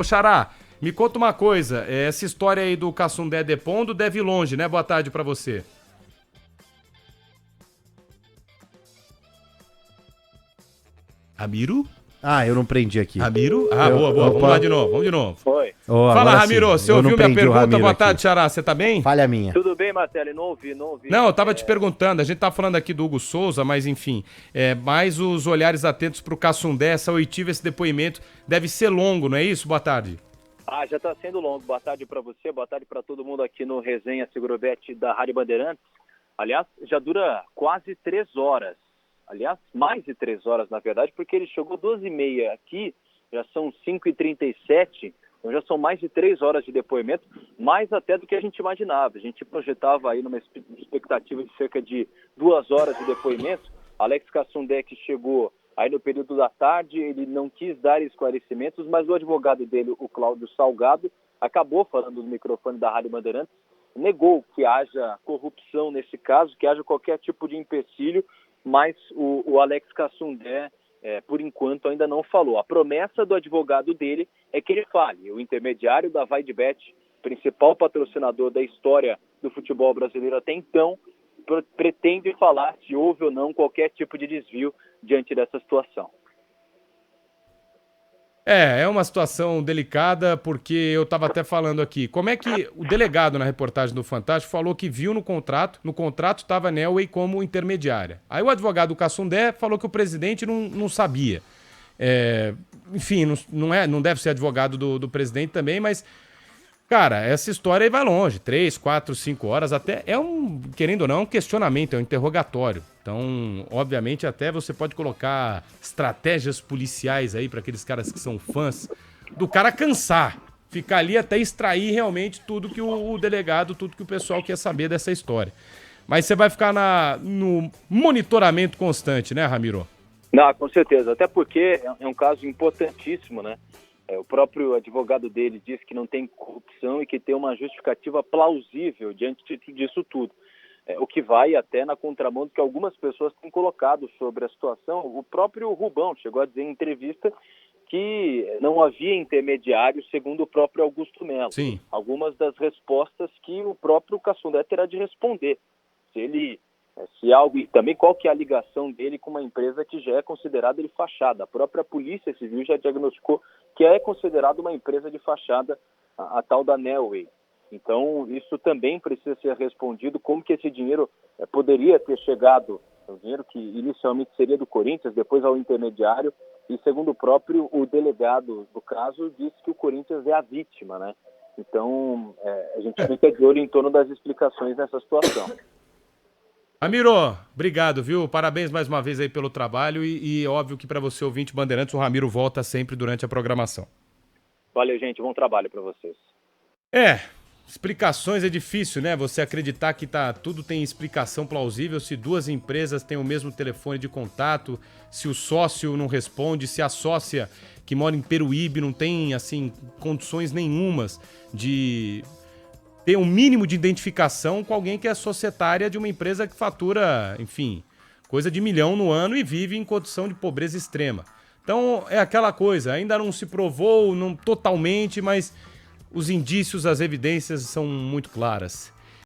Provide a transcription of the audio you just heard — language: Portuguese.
Ô, Xará, me conta uma coisa. Essa história aí do Cassundé depondo deve ir longe, né? Boa tarde pra você. Ramiro? Ah, eu não prendi aqui. Ramiro? Boa. Vamos lá de novo, vamos de novo. Foi. Fala, Ramiro. Você ouviu minha pergunta? Boa tarde, aqui. Xará. Você tá bem? Falha minha. Tudo bem, Marcelo? Não ouvi. Não, eu tava te perguntando. A gente tá falando aqui do Hugo Souza, mas enfim. Mais os olhares atentos pro Cassundé, essa oitiva, esse depoimento deve ser longo, não é isso? Boa tarde. Já está sendo longo. Boa tarde para você, boa tarde para todo mundo aqui no Resenha Segurobet da Rádio Bandeirantes. Aliás, já dura quase 3 horas. Aliás, mais de 3 horas, na verdade, porque ele chegou 12h30 aqui, já são 5h37, então já são mais de 3 horas de depoimento, mais até do que a gente imaginava. A gente projetava aí numa expectativa de cerca de 2 horas de depoimento. Alex Cassundé, que chegou aí no período da tarde, ele não quis dar esclarecimentos, mas o advogado dele, o Cláudio Salgado, acabou falando no microfone da Rádio Bandeirantes, negou que haja corrupção nesse caso, que haja qualquer tipo de empecilho, mas o Alex Cassundé, por enquanto, ainda não falou. A promessa do advogado dele é que ele fale. O intermediário da VaideBet, principal patrocinador da história do futebol brasileiro até então, pretende falar se houve ou não qualquer tipo de desvio diante dessa situação. É uma situação delicada, porque eu estava até falando aqui, como é que o delegado na reportagem do Fantástico falou que viu no contrato estava a Nelway como intermediária. Aí o advogado do Cassundé falou que o presidente não sabia. Enfim, não deve ser advogado do presidente também, mas, cara, essa história aí vai longe, 3, 4, 5 horas, até querendo ou não, um questionamento, é um interrogatório. Então, obviamente, até você pode colocar estratégias policiais aí para aqueles caras que são fãs do cara cansar, ficar ali até extrair realmente tudo que o delegado, tudo que o pessoal quer saber dessa história. Mas você vai ficar no monitoramento constante, né, Ramiro? Não, com certeza, até porque é um caso importantíssimo, né? O próprio advogado dele disse que não tem corrupção e que tem uma justificativa plausível diante disso tudo. O que vai até na contramão do que algumas pessoas têm colocado sobre a situação. O próprio Rubão chegou a dizer em entrevista que não havia intermediário, segundo o próprio Augusto Melo. Sim. Algumas das respostas que o próprio Cassundé terá de responder. Se algo, e também qual que é a ligação dele com uma empresa que já é considerada de fachada. A própria Polícia Civil já diagnosticou que é considerada uma empresa de fachada, a tal da Nelway. Então, isso também precisa ser respondido, como que esse dinheiro poderia ter chegado, o dinheiro que inicialmente seria do Corinthians, depois ao intermediário, e segundo o delegado do caso, disse que o Corinthians é a vítima, né? Então, a gente fica de olho em torno das explicações nessa situação. Ramiro, obrigado, viu? Parabéns mais uma vez aí pelo trabalho e óbvio que para você, ouvinte Bandeirantes, o Ramiro volta sempre durante a programação. Valeu, gente. Bom trabalho para vocês. Explicações é difícil, né? Você acreditar que tudo tem explicação plausível se duas empresas têm o mesmo telefone de contato, se o sócio não responde, se a sócia que mora em Peruíbe não tem, assim, condições nenhumas de ter um mínimo de identificação com alguém que é societária de uma empresa que fatura, enfim, coisa de 1 milhão no ano e vive em condição de pobreza extrema. Então, é aquela coisa, ainda não se provou totalmente, mas os indícios, as evidências são muito claras.